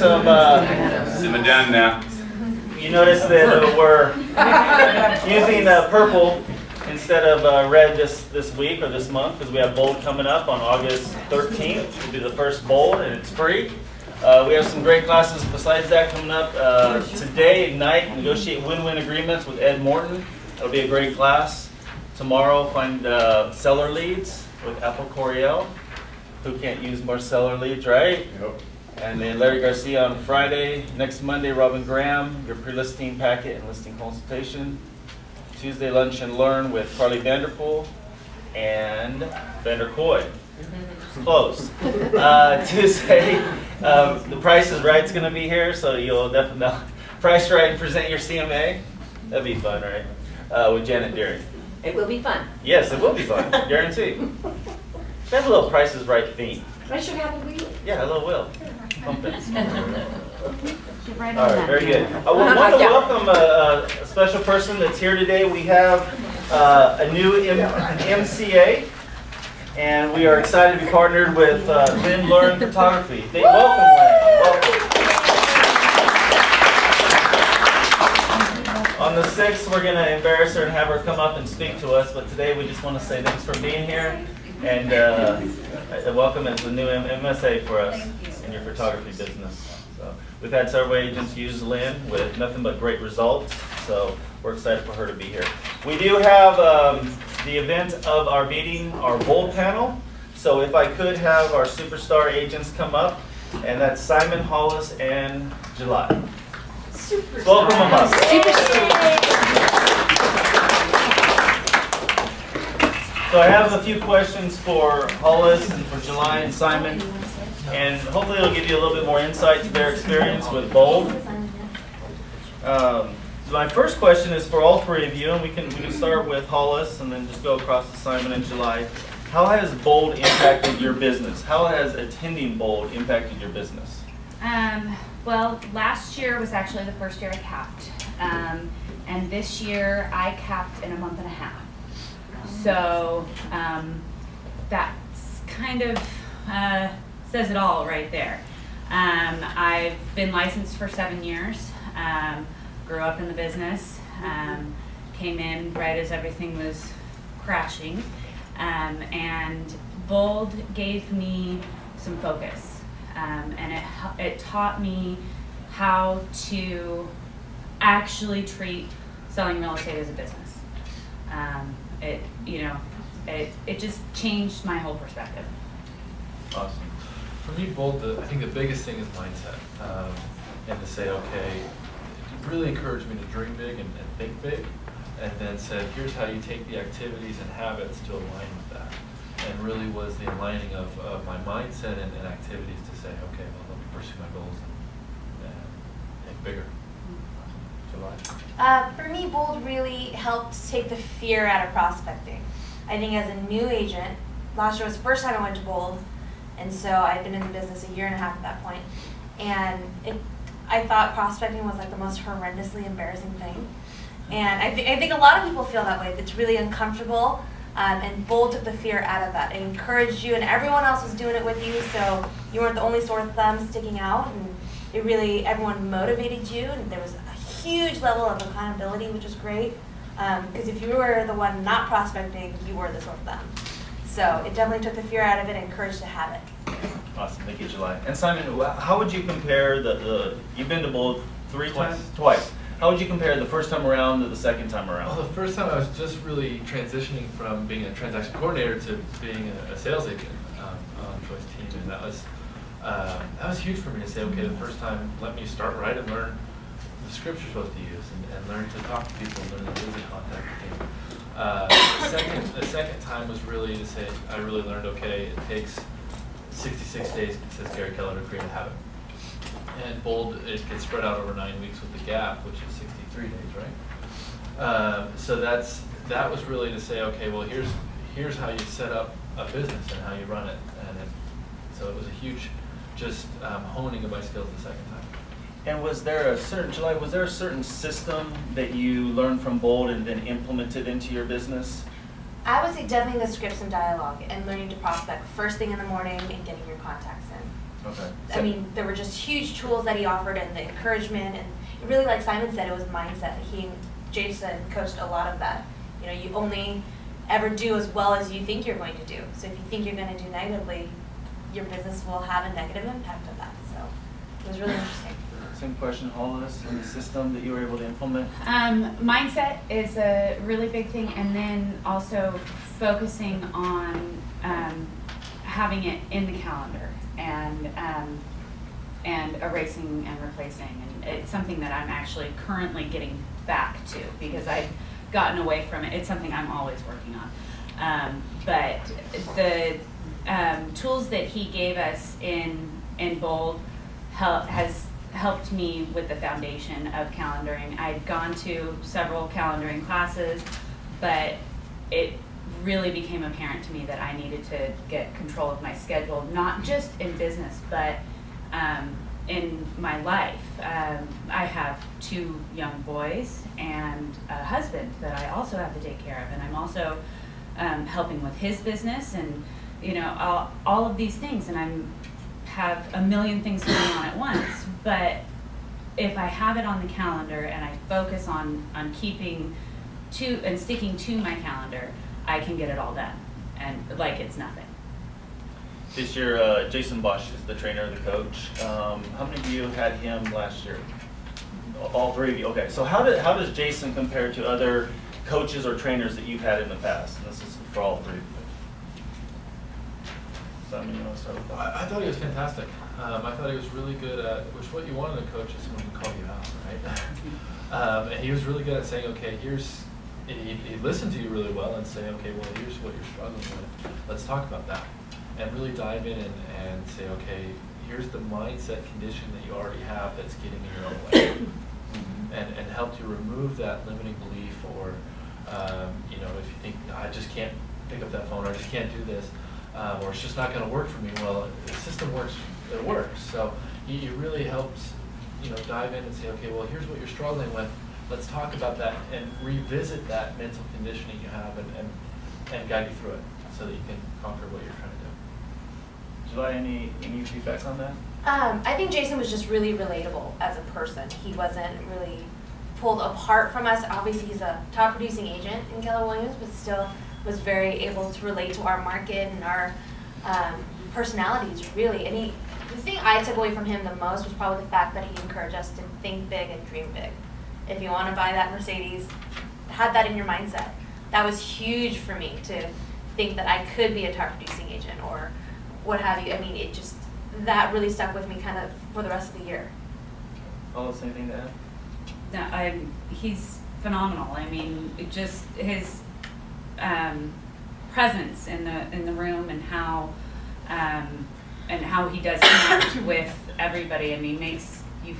some, Simmer down now. you notice that we're using purple instead of red this week or this month because we have Bold coming up on August 13th. It'll be the first Bold and it's free. We have some great classes besides that coming up. Today, Ignite, negotiate win-win agreements with Ed Morton. That'll be a great class. Tomorrow, find seller leads with Apple Coriel. Who can't use more seller leads, right? Yep. And then Larry Garcia on Friday. Next Monday, Robin Graham, your pre-listing packet and listing consultation. Tuesday, Lunch and Learn with Carly Vanderpool and Vander Coy. Close. Tuesday, The Price is Right's going to be here, so you'll definitely know. Price Right and present your CMA. That'd be fun, right? With Janet Deering. It will be fun. Yes, it will be fun, guaranteed. Should have a little Price is Right theme. I should have a wheel. Yeah, a little will. Pump it. Right All right, very good. I want to welcome a special person that's here today. We have a new MCA, and we are excited to be partnered with Then Learn Photography. Welcome, Lynn. Welcome. On the 6th, we're going to embarrass her and have her come up and speak to us, but today we just want to say thanks for being here, and welcome as the new MSA for us in your photography business. So we've had several agents use Lynn with nothing but great results, so we're excited for her to be here. We do have the event of our meeting, our Bold panel, so if I could have our superstar agents come up, and that's Simon, Hollis, and July. Welcome them up. So I have a few questions for Hollis and for July and Simon, and hopefully it'll give you a little bit more insight to their experience with Bold. My first question is for all three of you, and we can start with Hollis and then just go across to Simon and July. How has Bold impacted your business? How has attending Bold impacted your business? Well, last year was actually the first year I capped. And this year I capped in a month and a half. So that's kind of says it all right there. I've been licensed for 7 years, grew up in the business, came in right as everything was crashing, and Bold gave me some focus. And it taught me how to actually treat selling real estate as a business. It just changed my whole perspective. Awesome. For me, Bold, I think the biggest thing is mindset, and to say, okay, it really encouraged me to dream big and think big, and then said, here's how you take the activities and habits to align with that. And really was the aligning of my mindset and activities to say, okay, well, let me pursue my goals and think bigger. July? For me, Bold really helped take the fear out of prospecting. I think as a new agent, last year was the first time I went to Bold, and so I'd been in the business a year and a half at that point. And I thought prospecting was like the most horrendously embarrassing thing. And I think a lot of people feel that way. It's really uncomfortable. And Bold took the fear out of that. It encouraged you, and everyone else was doing it with you, so you weren't the only sore thumb sticking out. And it really, everyone motivated you, and there was a huge level of accountability, which was great. Because if you were the one not prospecting, you were the sore thumb. So it definitely took the fear out of it and encouraged to have it. Awesome, thank you, July. And Simon, how would you compare you've been to Bold twice. How would you compare the first time around to the second time around? Well, the first time I was just really transitioning from being a transaction coordinator to being a sales agent on Troy's team, and that was huge for me to say, okay, the first time, let me start right and learn the scripts you're supposed to use and learn to talk to people, learn the business contact team. The second time was really to say, I really learned, okay, it takes 66 days, says Gary Keller, to create a habit. And Bold, it gets spread out over 9 weeks with the gap, which is 63 days, right? So that was really to say, okay, well, here's how you set up a business and how you run it. So it was a huge, just honing of my skills the second time. And was there a certain system that you learned from Bold and then implemented into your business? I would say definitely the scripts and dialogue and learning to prospect first thing in the morning and getting your contacts in. Okay. I mean, there were just huge tools that he offered and the encouragement, and really, like Simon said, it was mindset. Jason coached a lot of that. You know, you only ever do as well as you think you're going to do. So if you think you're going to do negatively, your business will have a negative impact of that. So it was really interesting. Same question, Hollis, in the system that you were able to implement? Mindset is a really big thing, and then also focusing on having it in the calendar and erasing and replacing. And it's something that I'm actually currently getting back to because I've gotten away from it. It's something I'm always working on. But the tools that he gave us in Bold has helped me with the foundation of calendaring. I'd gone to several calendaring classes, but it really became apparent to me that I needed to get control of my schedule, not just in business, but in my life. I have 2 young boys and a husband that I also have to take care of, and I'm also helping with his business and all of these things, and have a million things going on at once. But if I have it on the calendar and I focus on keeping to and sticking to my calendar, I can get it all done, and like it's nothing. This year, Jason Bosch is the trainer, the coach. How many of you had him last year? All 3 of you. Okay. So how does Jason compare to other coaches or trainers that you've had in the past? And this is for all 3 of you. Simon, you want to start with that? I thought he was fantastic. I thought he was really good at, which what you want in a coach is someone who can call you out, right? And he was really good at saying, okay, he'd listen to you really well and say, okay, well, here's what you're struggling with. Let's talk about that. And really dive in and say, okay, here's the mindset condition that you already have that's getting in your own way. And help you remove that limiting belief, or, if you think, I just can't pick up that phone, or I just can't do this, or it's just not going to work for me. Well, the system works, it works. So he really helps, dive in and say, okay, well, here's what you're struggling with. Let's talk about that and revisit that mental conditioning you have and guide you through it so that you can conquer what you're trying to do. July, any feedback on that? I think Jason was just really relatable as a person. He wasn't really pulled apart from us. Obviously, he's a top producing agent in Keller Williams, but still was very able to relate to our market and our personalities, really. And the thing I took away from him the most was probably the fact that he encouraged us to think big and dream big. If you want to buy that Mercedes, have that in your mindset. That was huge for me, to think that I could be a top producing agent or what have you. I mean, that really stuck with me kind of for the rest of the year. Hollis, anything to add? No, he's phenomenal. I mean, just his presence in the room and how he does connect with everybody. I mean, makes you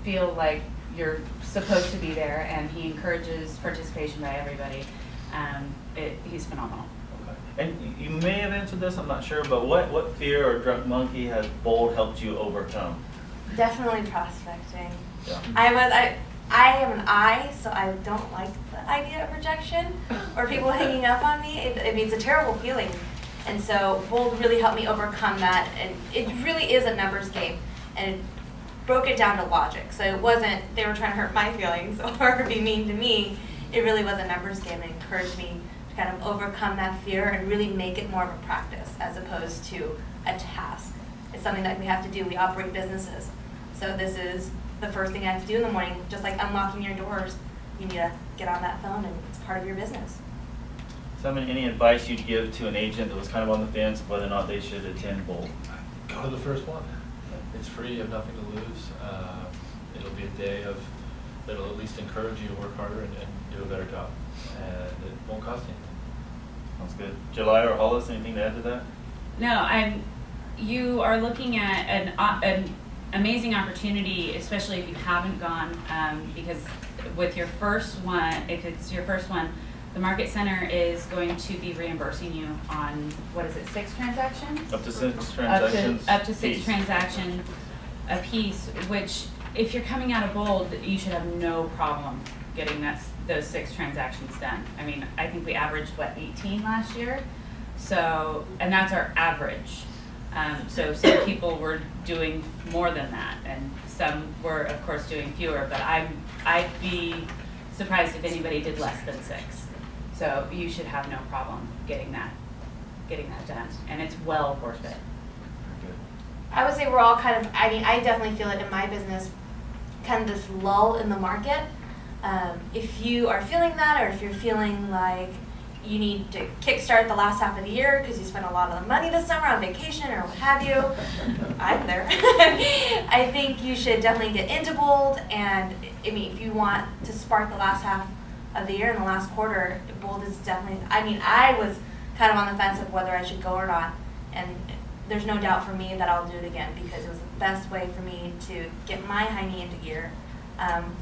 feel like you're supposed to be there, and he encourages participation by everybody. He's phenomenal. Okay. And you may have answered this, I'm not sure, but what fear or drunk monkey has Bold helped you overcome? Definitely prospecting. Yeah. I am an I, so I don't like the idea of rejection or people hanging up on me. It's a terrible feeling. And so Bold really helped me overcome that. And it really is a numbers game. And it broke it down to logic. So it wasn't they were trying to hurt my feelings or be mean to me. It really was a numbers game, and encouraged me to kind of overcome that fear and really make it more of a practice as opposed to a task. It's something that we have to do. We operate businesses. So this is the first thing I have to do in the morning, just like unlocking your doors. You need to get on that phone, and it's part of your business. Simon, any advice you'd give to an agent that was kind of on the fence of whether or not they should attend Bold? Go to the first one. It's free, you have nothing to lose. It'll be a day that'll at least encourage you to work harder and do a better job. And it won't cost you anything. Sounds good. July or Hollis, anything to add to that? No, you are looking at an amazing opportunity, especially if you haven't gone, because with your first one, if it's your first one, the Market Center is going to be reimbursing you on, 6 transactions? Up to 6 transactions. Up to 6 piece. transactions a piece, which if you're coming out of Bold, you should have no problem getting those 6 transactions done. I mean, I think we averaged, 18 last year? So, and that's our average. So some people were doing more than that, and some were, of course, doing fewer, but I'd be surprised if anybody did less than 6. So you should have no problem getting that done, and it's well worth it. I would say we're all kind of, I mean, I definitely feel it in my business, kind of this lull in the market. If you are feeling that, or if you're feeling like you need to kickstart the last half of the year because you spent a lot of the money this summer on vacation or what have you, I'm there. I think you should definitely get into Bold, and I mean, if you want to spark the last half of the year and the last quarter, Bold is definitely, I mean, I was kind of on the fence of whether I should go or not, and there's no doubt for me that I'll do it again because it was the best way for me to get my high knee into gear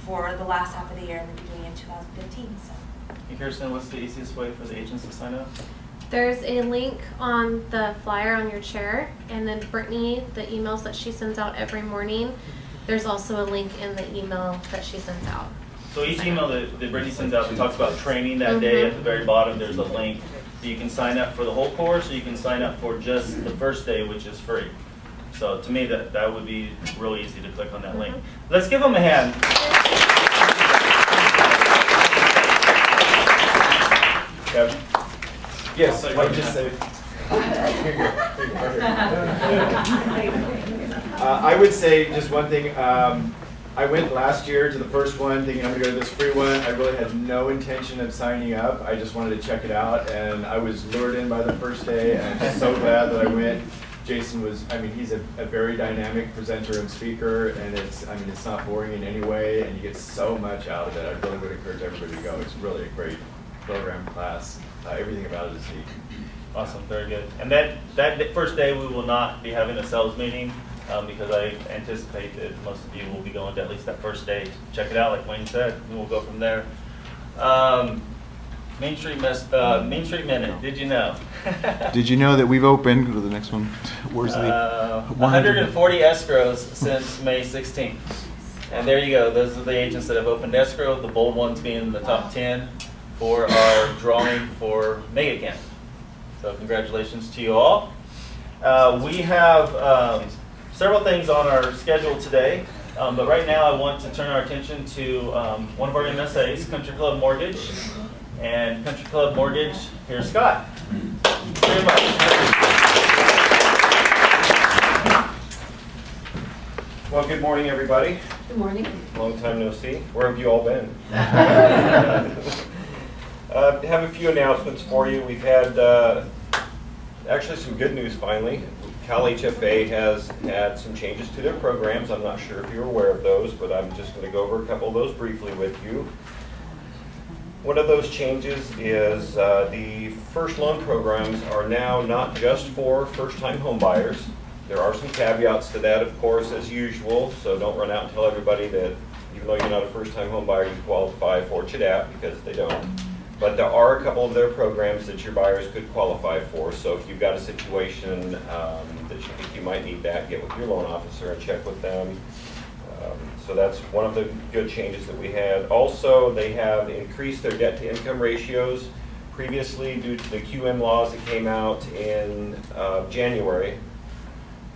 for the last half of the year and the beginning of 2015. So. Hey, Kirsten, what's the easiest way for the agents to sign up? There's a link on the flyer on your chair, and then Brittany, the emails that she sends out every morning, there's also a link in the email that she sends out. So each email that Brittany sends out that talks about training that day, at the very bottom there's a link. So you can sign up for the whole course, or you can sign up for just the first day, which is free. So to me, that would be really easy to click on that link. Let's give them a hand. Kevin? Yes, I would just say. I would say just one thing. I went last year to the first one thinking I'm going to go to this free one. I really had no intention of signing up. I just wanted to check it out, and I was lured in by the first day, and I'm so glad that I went. Jason was, I mean, he's a very dynamic presenter and speaker, and it's not boring in any way, and you get so much out of it. I really would encourage everybody to go. It's really a great program, class. Everything about it is neat. Awesome, very good. And that first day we will not be having a sales meeting because I anticipate that most of you will be going to at least that first day to check it out, like Wayne said, and we'll go from there. Main Street Minute, did you know? Did you know that we've opened, go to the next one, where's the? 140 escrows since May 16th. And there you go, those are the agents that have opened escrow, the bold ones being in the top 10 for our drawing for Mega Camp. So congratulations to you all. We have several things on our schedule today, but right now I want to turn our attention to one of our MSAs, Country Club Mortgage. And Country Club Mortgage, here's Scott. Very much. Well, good morning, everybody. Good morning. Long time no see. Where have you all been? Have a few announcements for you. We've had actually some good news finally. Cal HFA has had some changes to their programs. I'm not sure if you're aware of those, but I'm just going to go over a couple of those briefly with you. One of those changes is the first loan programs are now not just for first-time home buyers. There are some caveats to that, of course, as usual, so don't run out and tell everybody that even though you're not a first-time home buyer, you qualify for CHDAP, because they don't. But there are a couple of their programs that your buyers could qualify for, so if you've got a situation that you think you might need that, get with your loan officer and check with them. So that's one of the good changes that we had. Also, they have increased their debt-to-income ratios. Previously, due to the QM laws that came out in January,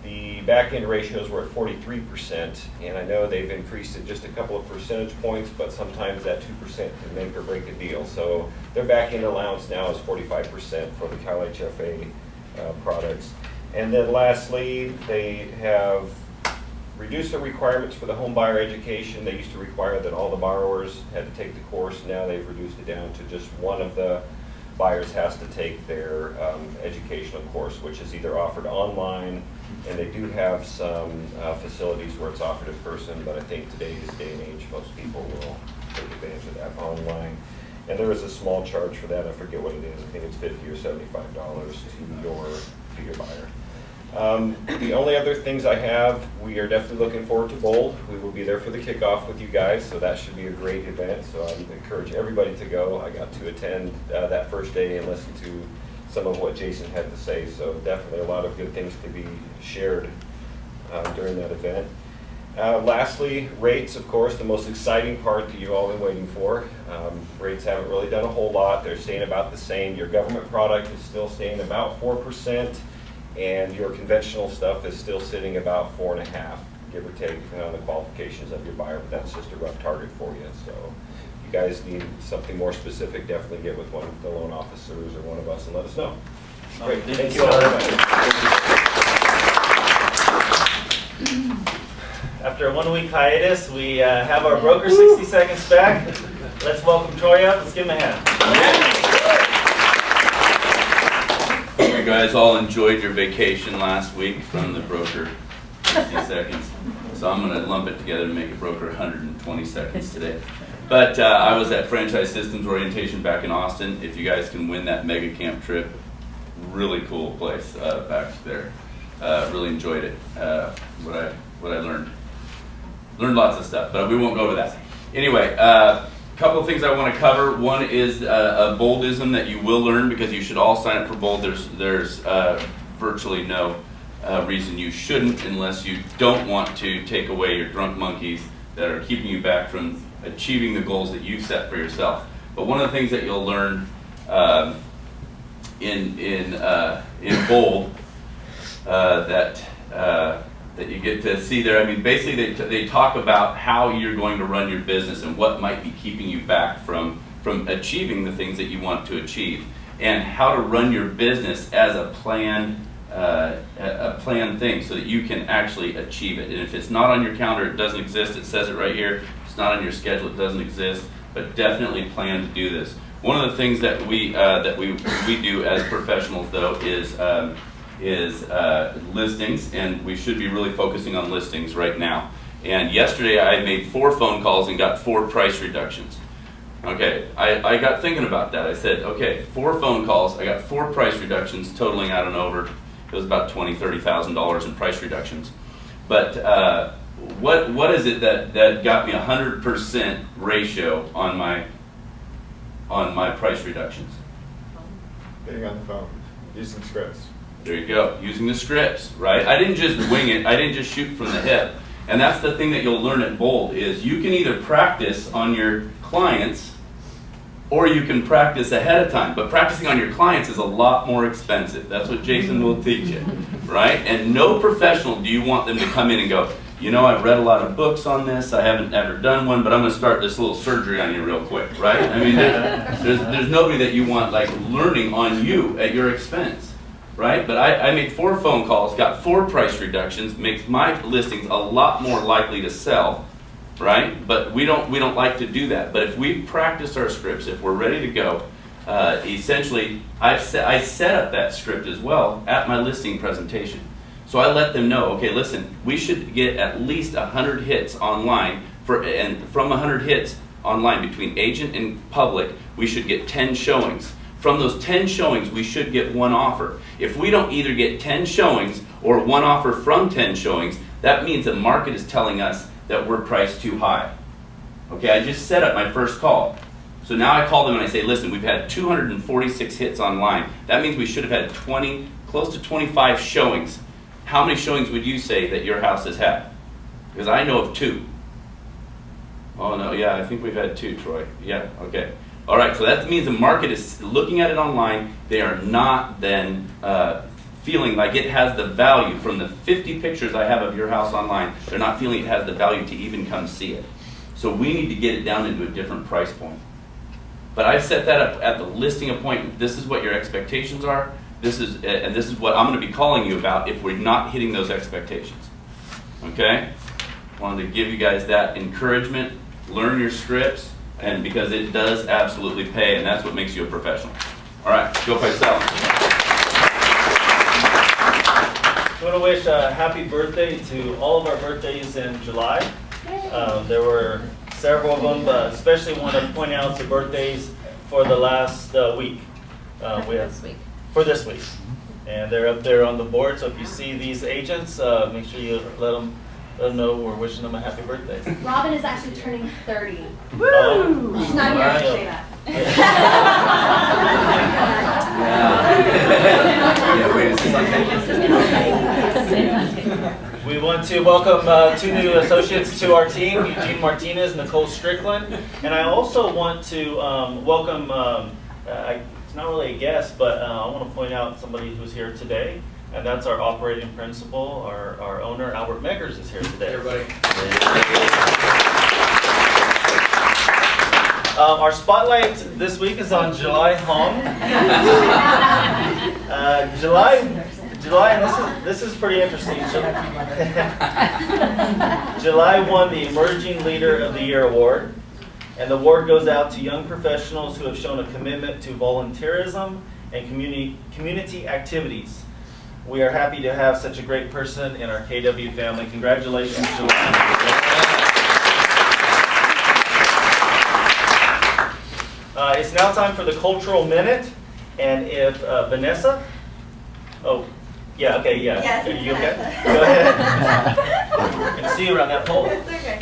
the back-end ratios were at 43%, and I know they've increased it just a couple of percentage points, but sometimes that 2% can make or break a deal. So their back-end allowance now is 45% for the Cal HFA products. And then lastly, they have reduced the requirements for the home buyer education. They used to require that all the borrowers had to take the course. Now they've reduced it down to just one of the buyers has to take their educational course, which is either offered online, and they do have some facilities where it's offered in person, but I think today's day and age, most people will take advantage of that online. And there is a small charge for that. I forget what it is. I think it's $50 or $75 to your buyer. The only other things I have, we are definitely looking forward to Bold. We will be there for the kickoff with you guys, so that should be a great event. So I encourage everybody to go. I got to attend that first day and listen to some of what Jason had to say, so definitely a lot of good things to be shared during that event. Lastly, rates, of course, the most exciting part that you've all been waiting for. Rates haven't really done a whole lot. They're staying about the same. Your government product is still staying about 4%. and your conventional stuff is still sitting about 4.5, give or take, depending on the qualifications of your buyer, but that's just a rough target for you. So if you guys need something more specific, definitely get with one of the loan officers or one of us and let us know. Great, thank you all very much. After a 1-week hiatus, we have our broker 60 seconds back. Let's welcome Troy up. Let's give him a hand. You guys all enjoyed your vacation last week from the broker 60 seconds. So I'm going to lump it together and make it broker 120 seconds today. But I was at Franchise Systems Orientation back in Austin. If you guys can win that mega camp trip, really cool place back there. Really enjoyed it. What I learned lots of stuff, but we won't go over that. Anyway, couple of things I want to cover. One is a boldism that you will learn, because you should all sign up for bold. There's virtually no reason you shouldn't, unless you don't want to take away your drunk monkeys that are keeping you back from achieving the goals that you've set for yourself. But one of the things that you'll learn in bold that you get to see there. I mean, basically they talk about how you're going to run your business and what might be keeping you back from achieving the things that you want to achieve, and how to run your business as a planned thing so that you can actually achieve it. And if it's not on your calendar, it doesn't exist. It says it right here. If it's not on your schedule, it doesn't exist. But definitely plan to do this. One of the things that we do as professionals, though, is listings, and we should be really focusing on listings right now. And yesterday I made 4 phone calls and got 4 price reductions. Okay, I got thinking about that. I said, okay, 4 phone calls, I got 4 price reductions totaling, I don't know, over, it was about $20,000, $30,000 in price reductions. But what is it that got me 100% ratio on my price reductions? Getting on the phone, using scripts. There you go, using the scripts, right? I didn't just wing it, I didn't just shoot from the hip. And that's the thing that you'll learn at Bold, is you can either practice on your clients or you can practice ahead of time. But practicing on your clients is a lot more expensive. That's what Jason will teach you, right? And no professional do you want them to come in and go, you know, I've read a lot of books on this, I haven't ever done one, but I'm going to start this little surgery on you real quick, right? I mean, there's nobody that you want like learning on you at your expense. Right? But I made 4 phone calls, got 4 price reductions, makes my listings a lot more likely to sell, right? But we don't like to do that. But if we practice our scripts, if we're ready to go, essentially I set up that script as well at my listing presentation. So I let them know, okay, listen, we should get at least 100 hits online, and from 100 hits online between agent and public, we should get 10 showings. From those 10 showings, we should get 1 offer. If we don't either get 10 showings or 1 offer from 10 showings, that means the market is telling us that we're priced too high. Okay, I just set up my first call. So now I call them and I say, listen, we've had 246 hits online. That means we should have had close to 25 showings. How many showings would you say that your house has had? Because I know of 2. Oh no, yeah, I think we've had 2, Troy. Yeah, okay. All right, so that means the market is looking at it online. They are not then feeling like it has the value from the 50 pictures I have of your house online. They're not feeling it has the value to even come see it. So we need to get it down into a different price point. But I've set that up at the listing appointment. This is what your expectations are. This is what I'm going to be calling you about if we're not hitting those expectations. Okay? Wanted to give you guys that encouragement. Learn your scripts. And because it does absolutely pay, and that's what makes you a professional. All right, go play sell. I want to wish a happy birthday to all of our birthdays in July. There were several of them, but especially want to point out the birthdays for the last week. For this week. And they're up there on the board, so if you see these agents, make sure you let them know we're wishing them a happy birthday. Robin is actually turning 30. Woo! She's not here to say that. We want to welcome 2 new associates to our team, Eugene Martinez and Nicole Strickland. And I also want to welcome, it's not really a guest, but I want to point out somebody who's here today. and that's our operating principal, our owner, Albert Meggers, is here today. Everybody. Our spotlight this week is on July Hong. July, and this is pretty interesting. July won the Emerging Leader of the Year award, and the award goes out to young professionals who have shown a commitment to volunteerism and community activities. We are happy to have such a great person in our KW family. Congratulations, July. It's now time for the Cultural Minute, and if Vanessa, Yes, Are you okay? Vanessa. Go ahead. I can see you around that pole. It's okay.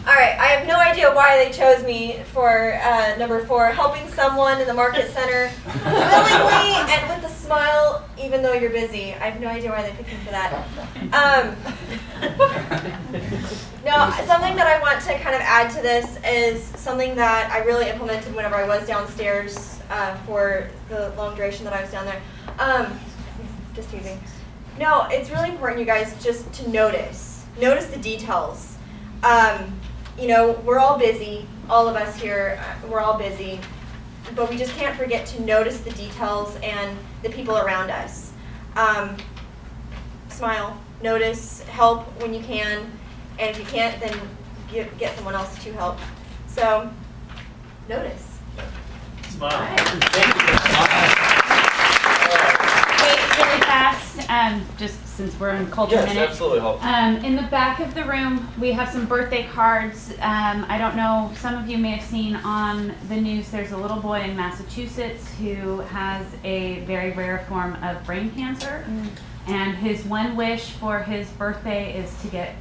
All right, I have no idea why they chose me for number 4, helping someone in the market center willingly and with a smile, even though you're busy. I have no idea why they picked me for that. No, something that I want to kind of add to this is something that I really implemented whenever I was downstairs for the long duration that I was down there. Just teasing. No, it's really important, you guys, just to notice the details. You know, we're all busy, all of us here, we're all busy, but we just can't forget to notice the details and the people around us. Smile, notice, help when you can, and if you can't, then get someone else to help. So, notice. Smile. Thank you. Really fast, just since we're in Culture Yes, Minute. absolutely. In the back of the room, we have some birthday cards. I don't know, some of you may have seen on the news, there's a little boy in Massachusetts who has a very rare form of brain cancer. And his one wish for his birthday is to get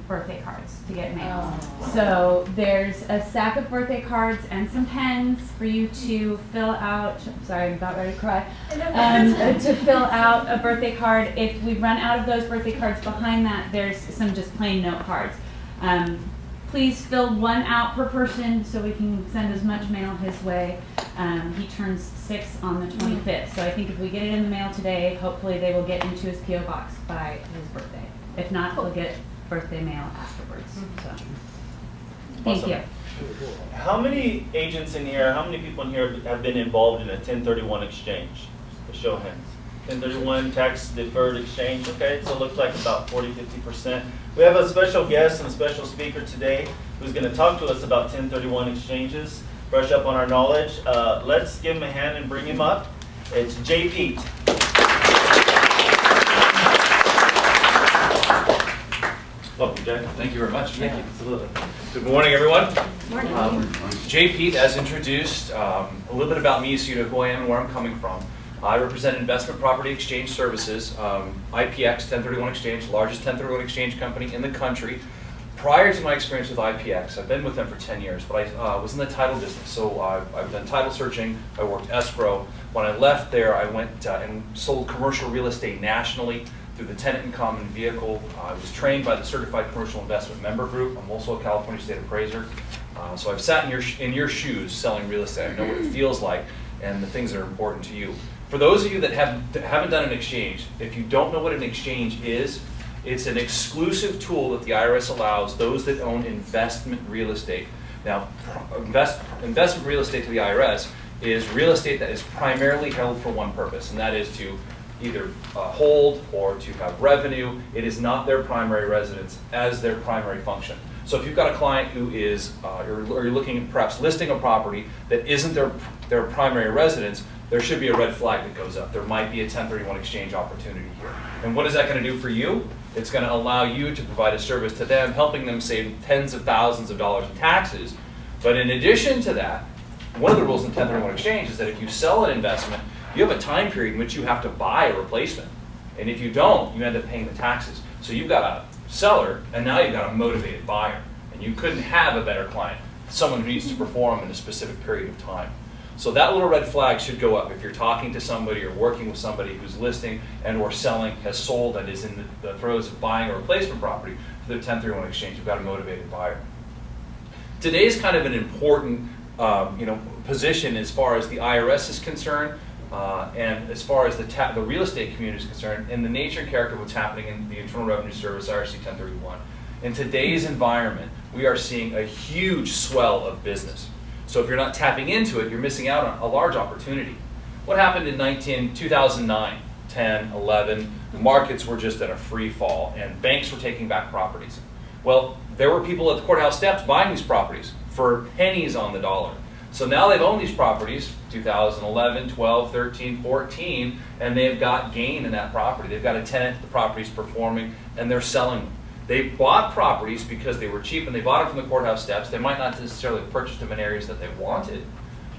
birthday cards, to get mail. So there's a stack of birthday cards and some pens for you to fill out. Sorry, I'm about ready to cry. To fill out a birthday card. If we run out of those birthday cards behind that, there's some just plain note cards. Please fill one out per person so we can send as much mail his way. He turns 6 on the 25th. So I think if we get it in the mail today, hopefully they will get into his P.O. box by his birthday. If not, we'll get birthday mail afterwards. So, thank Awesome. you. How many agents in here, how many people in here have been involved in a 1031 exchange? A show of hands. 1031 tax deferred exchange, okay? So it looks like about 40–50%. We have a special guest and a special speaker today who's going to talk to us about 1031 exchanges, brush up on our knowledge. Let's give him a hand and bring him up. It's J. Pete. Welcome, Jay. Thank you very much. Thank you. Absolutely. Good morning, everyone. Morning. Jay Pete, as introduced, a little bit about me so you know who I am and where I'm coming from. I represent Investment Property Exchange Services, IPX 1031 Exchange, largest 1031 exchange company in the country. Prior to my experience with IPX, I've been with them for 10 years, but I was in the title business. So I've done title searching, I worked escrow. When I left there, I went and sold commercial real estate nationally through the tenant in common vehicle. I was trained by the Certified Commercial Investment Member Group. I'm also a California State Appraiser. So I've sat in your shoes selling real estate. I know what it feels like and the things that are important to you. For those of you that haven't done an exchange, if you don't know what an exchange is, it's an exclusive tool that the IRS allows those that own investment real estate. Now, investment real estate to the IRS is real estate that is primarily held for one purpose, and that is to either hold or to have revenue. It is not their primary residence as their primary function. So if you've got a client who is, or you're looking at perhaps listing a property that isn't their primary residence, there should be a red flag that goes up. There might be a 1031 exchange opportunity here. And what is that going to do for you? It's going to allow you to provide a service to them, helping them save tens of thousands of dollars in taxes. But in addition to that, one of the rules in 1031 exchange is that if you sell an investment, you have a time period in which you have to buy a replacement. And if you don't, you end up paying the taxes. So you've got a seller, and now you've got a motivated buyer. And you couldn't have a better client, someone who needs to perform in a specific period of time. So that little red flag should go up if you're talking to somebody or working with somebody who's listing and or selling, has sold, and is in the throes of buying a replacement property for the 1031 exchange. You've got a motivated buyer. Today's kind of an important position as far as the IRS is concerned. And as far as the real estate community is concerned, in the nature and character of what's happening in the Internal Revenue Service, IRC 1031, in today's environment, we are seeing a huge swell of business. So if you're not tapping into it, you're missing out on a large opportunity. What happened in 2009, 10, 11, the markets were just at a free fall and banks were taking back properties. Well, there were people at the courthouse steps buying these properties for pennies on the dollar. So now they've owned these properties, 2011, 12, 13, 14, and they've got gain in that property. They've got a tenant, the property's performing, and they're selling them. They bought properties because they were cheap and they bought them from the courthouse steps. They might not necessarily have purchased them in areas that they wanted,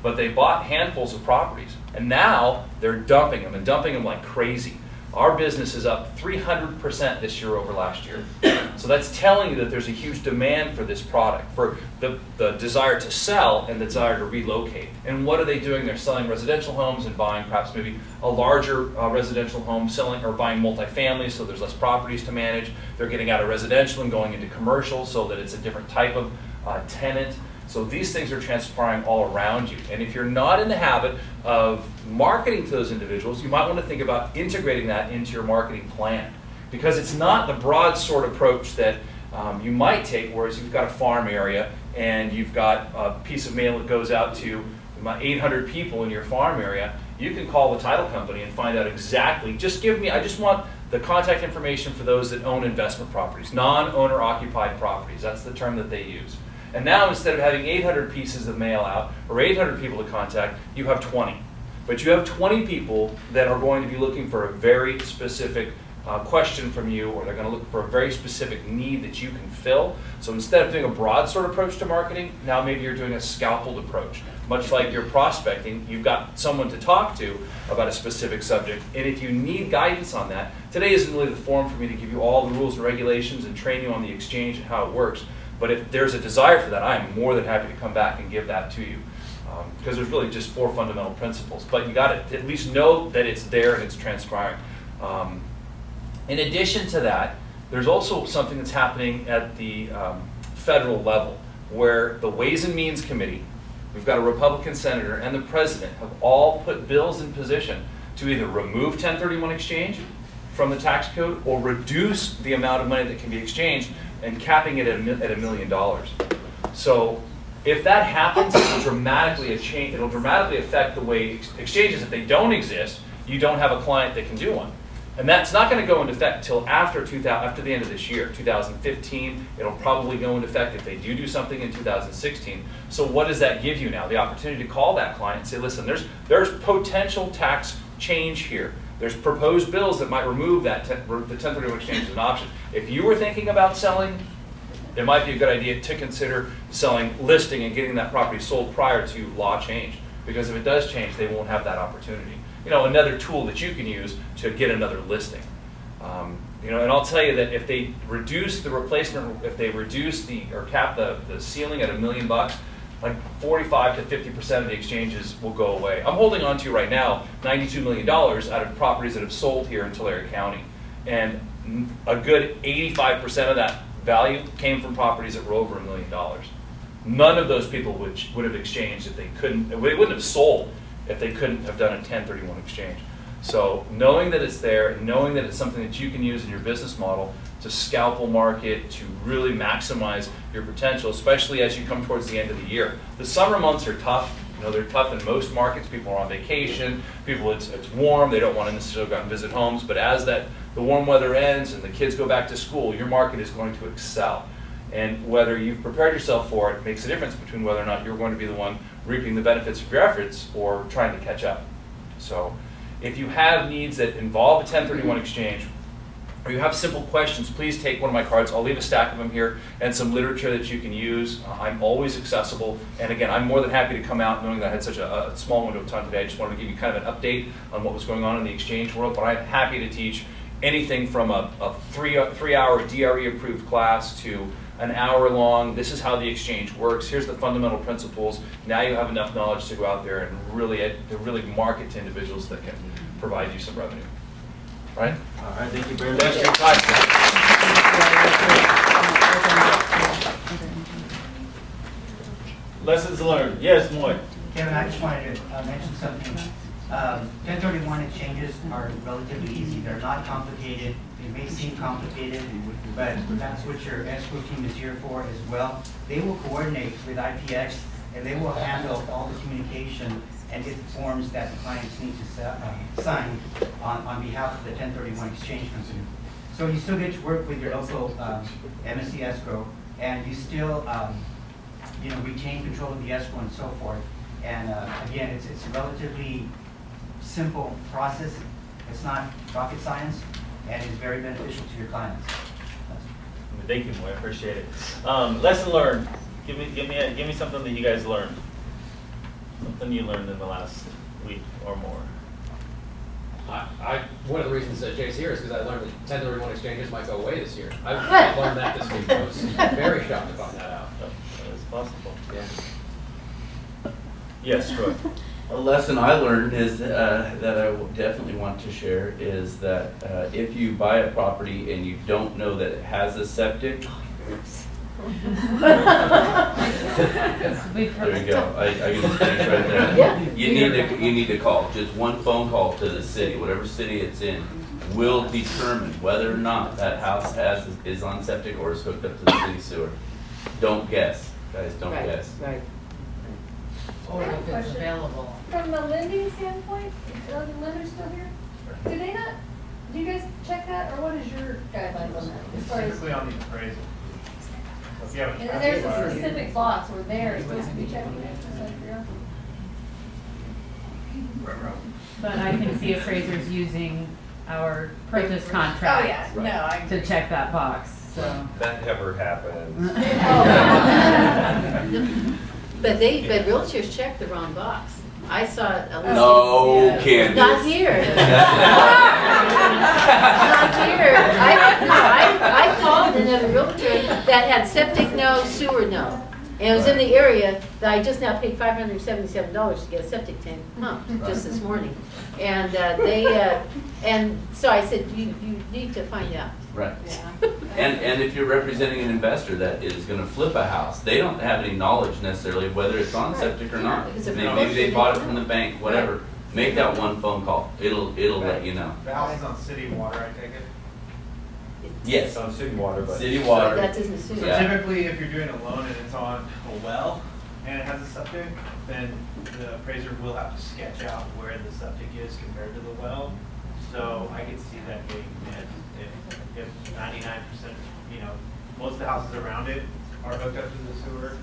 but they bought handfuls of properties. And now they're dumping them and dumping them like crazy. Our business is up 300% this year over last year. So that's telling you that there's a huge demand for this product, for the desire to sell and the desire to relocate. And what are they doing? They're selling residential homes and buying perhaps maybe a larger residential home, selling or buying multifamily so there's less properties to manage. They're getting out of residential and going into commercial so that it's a different type of tenant. So these things are transpiring all around you. And if you're not in the habit of marketing to those individuals, you might want to think about integrating that into your marketing plan. Because it's not the broad sort of approach that you might take, whereas you've got a farm area and you've got a piece of mail that goes out to about 800 people in your farm area. You can call the title company and find out exactly, I just want the contact information for those that own investment properties, non-owner occupied properties. That's the term that they use. And now instead of having 800 pieces of mail out or 800 people to contact, you have 20. But you have 20 people that are going to be looking for a very specific question from you, or they're going to look for a very specific need that you can fill. So instead of doing a broad sort of approach to marketing, now maybe you're doing a scalpeled approach. Much like you're prospecting, you've got someone to talk to about a specific subject. And if you need guidance on that, today isn't really the forum for me to give you all the rules and regulations and train you on the exchange and how it works. But if there's a desire for that, I am more than happy to come back and give that to you. Because there's really just 4 fundamental principles. But you got to at least know that it's there and it's transpiring. In addition to that, there's also something that's happening at the federal level, where the Ways and Means Committee, we've got a Republican senator, and the president have all put bills in position to either remove 1031 exchange from the tax code or reduce the amount of money that can be exchanged and capping it at $1 million. So if that happens, it'll dramatically affect the way exchanges, if they don't exist, you don't have a client that can do one. And that's not going to go into effect until after the end of this year, 2015. It'll probably go into effect if they do something in 2016. So what does that give you now? The opportunity to call that client and say, listen, there's potential tax change here. There's proposed bills that might remove the 1031 exchange as an option. If you were thinking about selling, it might be a good idea to consider listing and getting that property sold prior to law change. Because if it does change, they won't have that opportunity. Another tool that you can use to get another listing. And I'll tell you that if they reduce the replacement, if they reduce or cap the ceiling at $1 million, like 45 to 50% of the exchanges will go away. I'm holding on to right now $92 million out of properties that have sold here in Tulare County. And a good 85% of that value came from properties that were over $1 million. None of those people would have exchanged if they couldn't, they wouldn't have sold if they couldn't have done a 1031 exchange. So knowing that it's there, and knowing that it's something that you can use in your business model to scalpel market, to really maximize your potential, especially as you come towards the end of the year. The summer months are tough. They're tough in most markets. People are on vacation. It's warm. They don't want to necessarily go out and visit homes. But as the warm weather ends and the kids go back to school, your market is going to excel. And whether you've prepared yourself for it makes a difference between whether or not you're going to be the one reaping the benefits of your efforts or trying to catch up. So if you have needs that involve a 1031 exchange, or you have simple questions, please take one of my cards. I'll leave a stack of them here and some literature that you can use. I'm always accessible. And again, I'm more than happy to come out knowing that I had such a small window of time today. I just wanted to give you kind of an update on what was going on in the exchange world, but I'm happy to teach anything from a 3-hour DRE approved class to an hour-long, this is how the exchange works, here's the fundamental principles. Now you have enough knowledge to go out there and really market to individuals that can provide you some revenue. Right? All right, thank you very much. Thanks for your time. Lessons learned. Yes, Moy. Kevin, I just wanted to mention something 1031 exchanges are relatively easy. They're not complicated. They may seem complicated, but that's what your escrow team is here for as well. They will coordinate with IPX and they will handle all the communication and get the forms that the clients need to sign on behalf of the 1031 exchange company. So you still get to work with your local MSC escrow, and you still retain control of the escrow and so forth. And again, it's a relatively simple process. It's not rocket science, and it's very beneficial to your clients. Thank you, Moy. I appreciate it. Lesson learned. Give me something that you guys learned. Something you learned in the last week or more. One of the reasons that Jay's here is because I learned that 1031 exchanges might go away this year. I learned that this week. I was very shocked to find that out. That is possible. Yeah. Yes, Troy. A lesson I learned is that I definitely want to share is that if you buy a property and you don't know that it has a septic, there you go. I can just finish right there. Yeah. You need to call. Just one phone call to the city, whatever city it's in, will determine whether or not that house is on septic or is hooked up to the city sewer. Don't guess, guys. Don't guess. Right. Or if it's available. From the lending standpoint, are the lenders still here? Do you guys check that, or what is your guidelines on that? As far as, Typically on the appraisal. If you have a and then there's a calculator- specific box where they're supposed to be checking it, just out of curiosity. But I can see appraisers using our purchase contract. Oh, yeah, no, to check that box, so. That never happens. But realtors check the wrong box. I saw it. No, Candace. Not here. Not here. I called another realtor that had septic no, sewer no. And it was in the area that I just now paid $577 to get a septic tank pumped just this morning. And and so I said, you need to find out. Right. Yeah. And if you're representing an investor that is going to flip a house, they don't have any knowledge necessarily of whether it's on septic or not. Because if Maybe they bought it from the bank, whatever. Make that one phone call. It'll let you know. The house is on city water, I take it? Yes. It's on city water, but. City water. That doesn't assume. So Yeah. typically, if you're doing a loan and it's on a well and it has a septic, then the appraiser will have to sketch out where the septic is compared to the well. So I could see that getting met if 99%, most of the houses around it are hooked up to the sewer,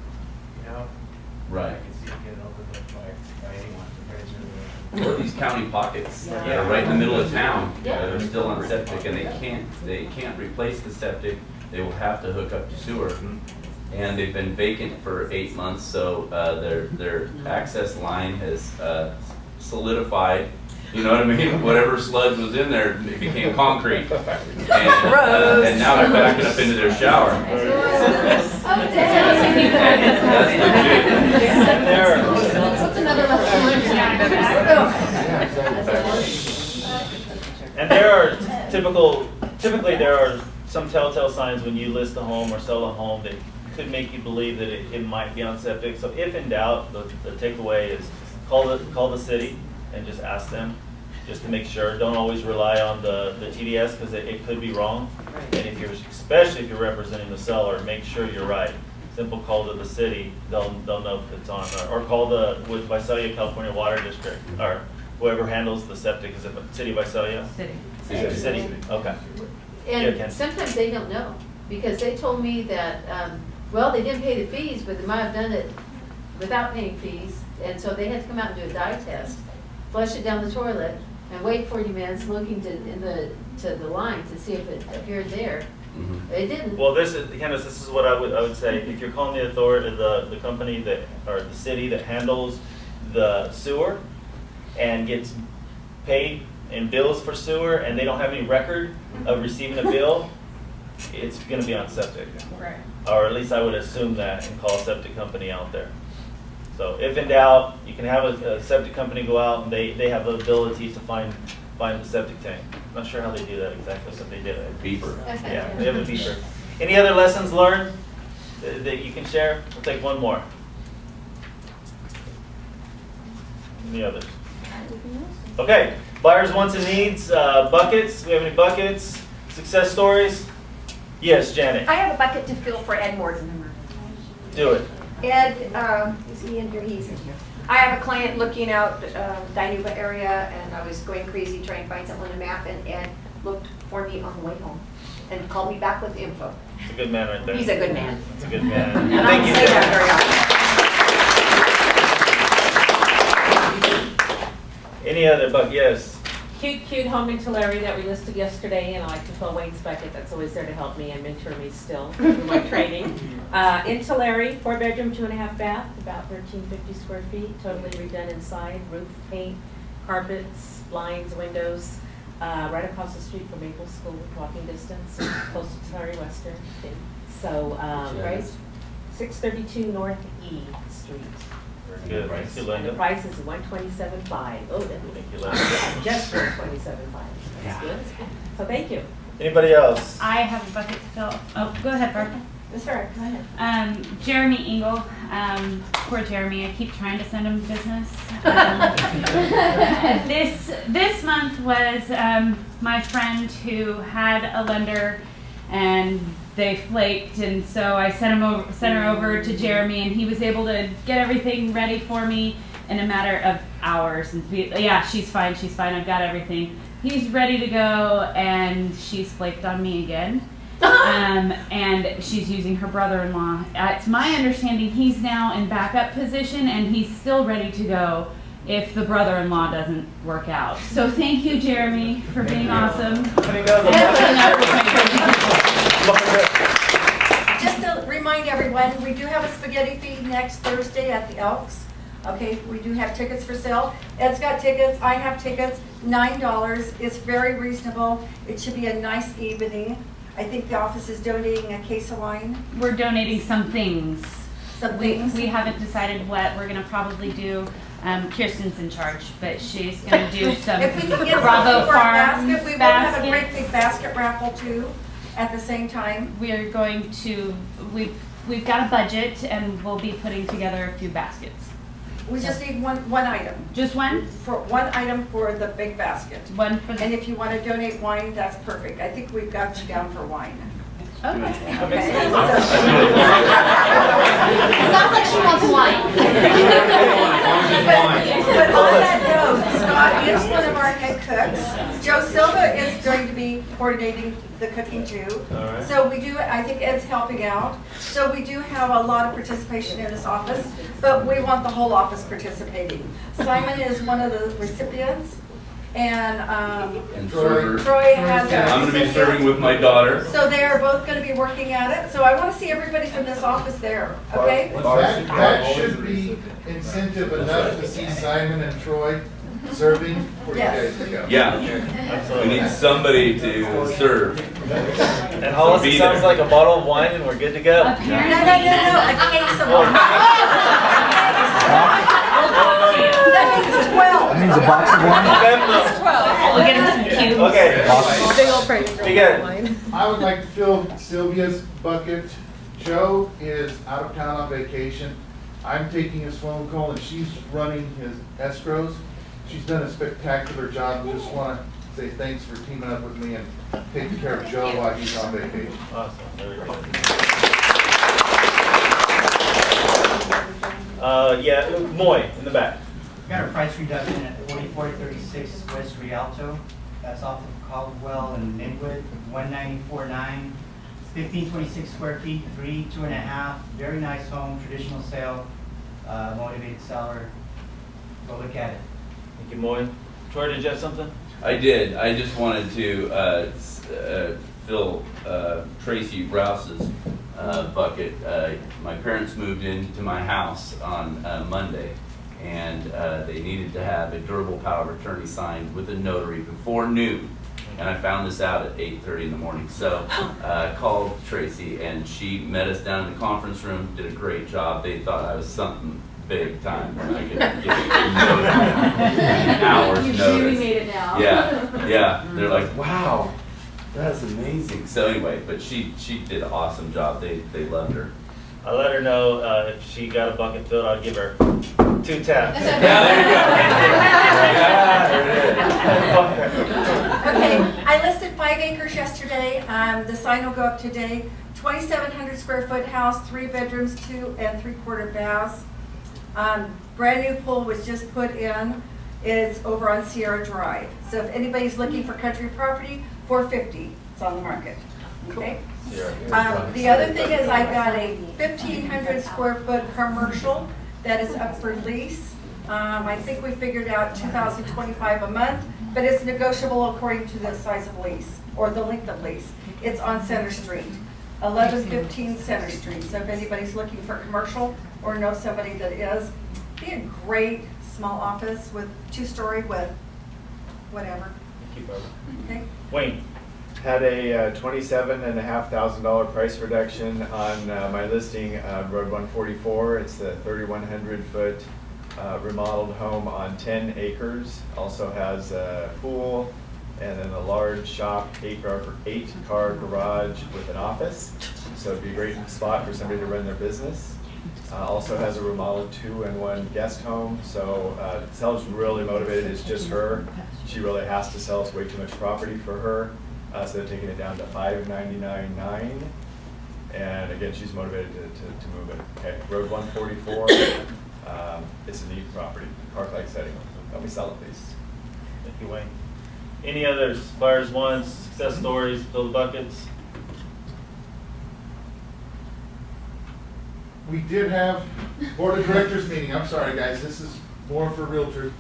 Right. I can see it getting overlooked by anyone's appraiser. Or these county pockets that Yeah. are right in the middle of town Yeah. that are still on septic and they can't replace the septic. They will have to hook up to sewer. And they've been vacant for 8 months, so their access line has solidified. You know what I mean? Whatever sludge was in there, it became concrete. And now they're backing up into their shower. That's What's another And there are typically there are some telltale signs when you list a home or sell a home that could make you believe that it might be on septic. So if in doubt, the takeaway is call the city and just ask them, just to make sure. Don't always rely on the TDS because it could be wrong. And especially if you're representing the seller, make sure you're right. Simple call to the city, they'll know if it's on. Or call the Visalia California Water District, or whoever handles the septic. Is it City of Visalia? City. Okay. Yeah, Ken. And sometimes they don't know, because they told me that, they didn't pay the fees, but they might have done it without paying fees, and so they had to come out and do a dye test, flush it down the toilet, and wait 40 minutes looking to the line to see if it appeared there. Mhm. It didn't. Well, this is what I would say. If you're calling the authority, the company that, or the city that handles the sewer and gets paid in bills for sewer, and they don't have any record of receiving a bill, it's going to be on septic. Right. Or at least I would assume that, and call a septic company out there. So if in doubt, you can have a septic company go out, and they have the ability to find the septic tank. Not sure how they do that exactly, but they did it. Beeper. Yeah, they have a beeper. Any other lessons learned that you can share? We'll take one more. Any others? Okay, buyers' wants and needs, buckets. We have any buckets? Success stories? Yes, Janet. I have a bucket to fill for Ed Morton. Do it. Ed, is he in here? He's in here. I have a client looking out Dinuba area, and I was going crazy trying to find something on a map, and Ed looked for me on the way home and called me back with the info. It's a good man right there. He's a good man. It's a good man. And I Thank don't you, say Janet. that very often. Any other bucket? Yes. Cute home in Tulare that we listed yesterday, and I like to fill Wayne's bucket. That's always there to help me and mentor me still through my training. In Tulare, 4-bedroom, 2.5 bath, about 1,350 square feet, totally redone inside, roof, paint, carpets, blinds, windows, right across the street from Maple School, walking distance, close to Tulare Western. So, right, 632 North E Street. Good. Thank you, And Linda. the price is $127.5. Oh, Thank you, that's Linda. just for $127.5. That's good. So thank you. Anybody else? I have a bucket to fill. Oh, go ahead, Barbara. That's all right, go ahead. Jeremy Engel, poor Jeremy, I keep trying to send him business. This month was my friend who had a lender and they flaked, and so I sent her over to Jeremy, and he was able to get everything ready for me in a matter of hours. And yeah, she's fine, I've got everything. He's ready to go, and she's flaked on me again. And she's using her brother-in-law. It's my understanding he's now in backup position, and he's still ready to go if the brother-in-law doesn't work out. So thank you, Jeremy, for being awesome. Just to remind everyone, we do have a spaghetti feed next Thursday at the Elks. Okay, we do have tickets for sale. Ed's got tickets, I have tickets, $9. It's very reasonable. It should be a nice evening. I think the office is donating a case of wine. We're donating some things. Some things? We haven't decided what. We're going to probably do, Kirsten's in charge, but she's going to do some If we can get Bravo something for a Farms basket, we will have a great baskets. big basket raffle too at the same time. We are going to, we've got a budget, and we'll be putting together a few baskets. We just need one item. Just one? For one item for the big basket. One for the. And if you want to donate wine, that's perfect. I think we've got you down for wine. Okay. Okay. Sounds like she wants wine. But on that note, Scott is one of our head cooks. Joe Silva is going to be coordinating the cooking too. All right. So we do, I think Ed's helping out. So we do have a lot of participation in this office, but we want the whole office participating. Simon is one of the recipients, and server. Troy has a I'm going to be recipient. serving with my daughter. So they are both going to be working at it. So I want to see everybody from this office there, okay? That should be incentive enough to see Simon and Troy serving for you Yes. guys to go. Yeah, we need somebody to serve. And Hollis, Be it sounds there. like a bottle of wine and we're good to go. No, a case of wine. That means 12. That means a box of wine? We'll get him some cubes. Okay. Big old praise. Begin. I would like to fill Sylvia's bucket. Joe is out of town on vacation. I'm taking his phone call and she's running his escrows. She's done a spectacular job. We just want to say thanks for teaming up with me and taking care of Joe while he's on vacation. Awesome. Very good. Yeah, Moy in the back. Got a price reduction at 4436 West Rialto. That's off of Caldwell and Midwood, 194.9. 1526 square feet, 2.5. Very nice home, traditional sale, motivated seller. Go look at it. Thank you, Moy. Troy, did you have something? I did. I just wanted to fill Tracy Rouse's bucket. My parents moved into my house on Monday, and they needed to have a durable power of attorney signed with a notary before noon. And I found this out at 8:30 in the morning. So called Tracy, and she met us down in the conference room, did a great job. They thought I was something big time when I could get an hour's You notice. really made it now. Yeah. They're like, wow, that's amazing. So anyway, but she did an awesome job. They loved her. I let her know if she got a bucket filled, I'd give her 2 taps. Yeah, there you go. Yeah, there it is. acres yesterday. The sign will go up today. 2,700 square foot house, 3 bedrooms, 2 3/4 baths. Brand new pool was just put in. It's over on Sierra Drive. So if anybody's looking for country property, $450. It's on the market. Okay. The other thing is I've got a 1,500 square foot commercial that is up for lease. I think we figured out $2,025 a month, but it's negotiable according to the size of lease or the length of lease. It's on Center Street, 1115 Center Street. So if anybody's looking for commercial or know somebody that is, be a great small office with 2-story with whatever. Okay. Wayne. Had a $27,500 price reduction on my listing on Road 144. It's the 3,100 foot remodeled home on 10 acres. Also has a pool and then a large shop, 8-car garage with an office. So it'd be a great spot for somebody to run their business. Also has a remodeled 2-in-1 guest home. So seller's really motivated. It's just her. She really has to sell. It's way too much property for her. So they're taking it down to $599.9, and again, she's motivated to move it. Okay, Road 144. It's a neat property, park-like setting. Help me sell it, please. Thank you, Wayne. Any others? Buyers ones, success stories, fill the buckets. We did have board of directors meeting. I'm sorry, guys, this is more for realtors.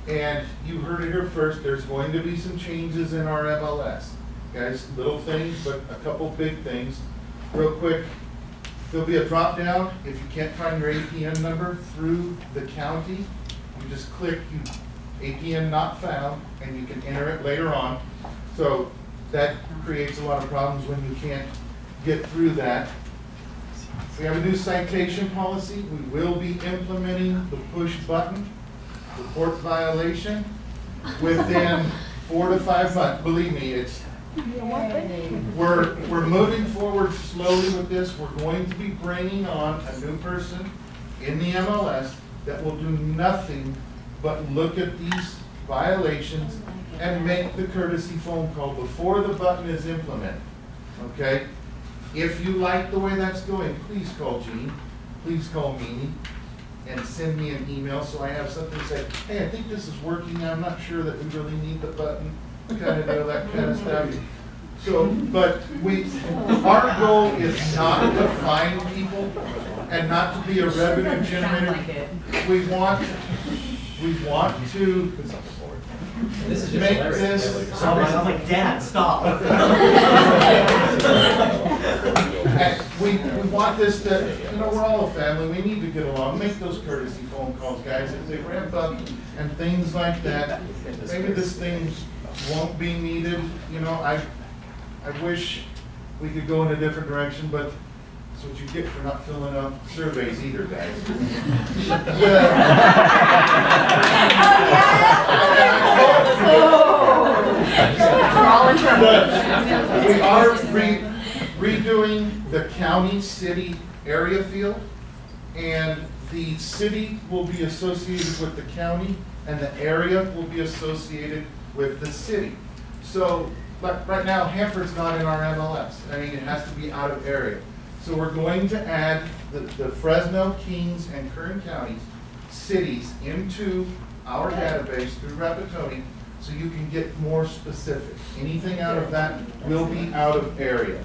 And you heard it here first. There's going to be some changes in our MLS. Guys, little things, but a couple big things. Real quick, there'll be a drop down. If you can't find your APN number through the county, you just click APN not found, and you can enter it later on. So that creates a lot of problems when you can't get through that. We have a new citation policy. We will be implementing the push button report violation within 4 to 5 months. Believe me, we're moving forward slowly with this. We're going to be bringing on a new person in the MLS that will do nothing but look at these violations and make the courtesy phone call before the button is implemented. Okay? If you like the way that's going, please call Jean, please call me, and send me an email so I have something to say, hey, I think this is working, I'm not sure that we really need the button, kind of know that kind of stuff. So, but our goal is not to fine people and not to be a revenue generator. We want to make this. I'm like, Dad, stop. We want this to, we're all a family, we need to get along, make those courtesy phone calls, guys, if they ramp up and things like that. Maybe this thing won't be needed, I wish we could go in a different direction, but that's what you get for not filling out surveys either, guys. We're all in trouble. We are redoing the county city area field, and the city will be associated with the county and the area will be associated with the city. So right now Hanford's not in our MLS. I mean, it has to be out of area. So we're going to add the Fresno, Kings, and Kern counties, cities into our database through Rapatoni so you can get more specific. Anything out of that will be out of area.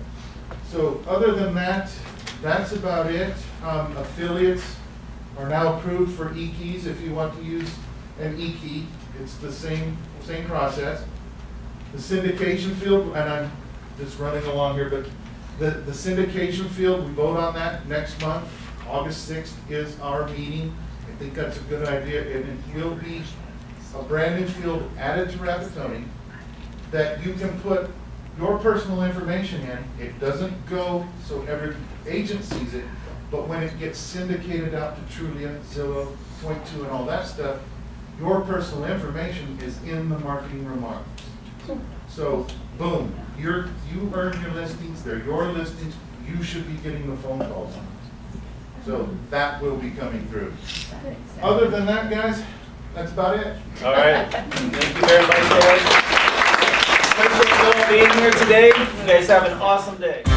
So other than that, that's about it. Affiliates are now approved for e-keys if you want to use an e-key. It's the same process. The syndication field, and I'm just running along here, but the syndication field, we vote on that next month. August 6th is our meeting. I think that's a good idea, and it will be a brand new field added to Rapatoni that you can put your personal information in. It doesn't go so every agent sees it, but when it gets syndicated out to Trulia, Zillow, Point2, and all that stuff, your personal information is in the marketing remarks. So, boom, you earned your listings, they're your listings, you should be getting the phone calls. So that will be coming through. Other than that, guys, that's about it. All right. Thank you very much, guys. Appreciate you all being being here today. You guys have an awesome day.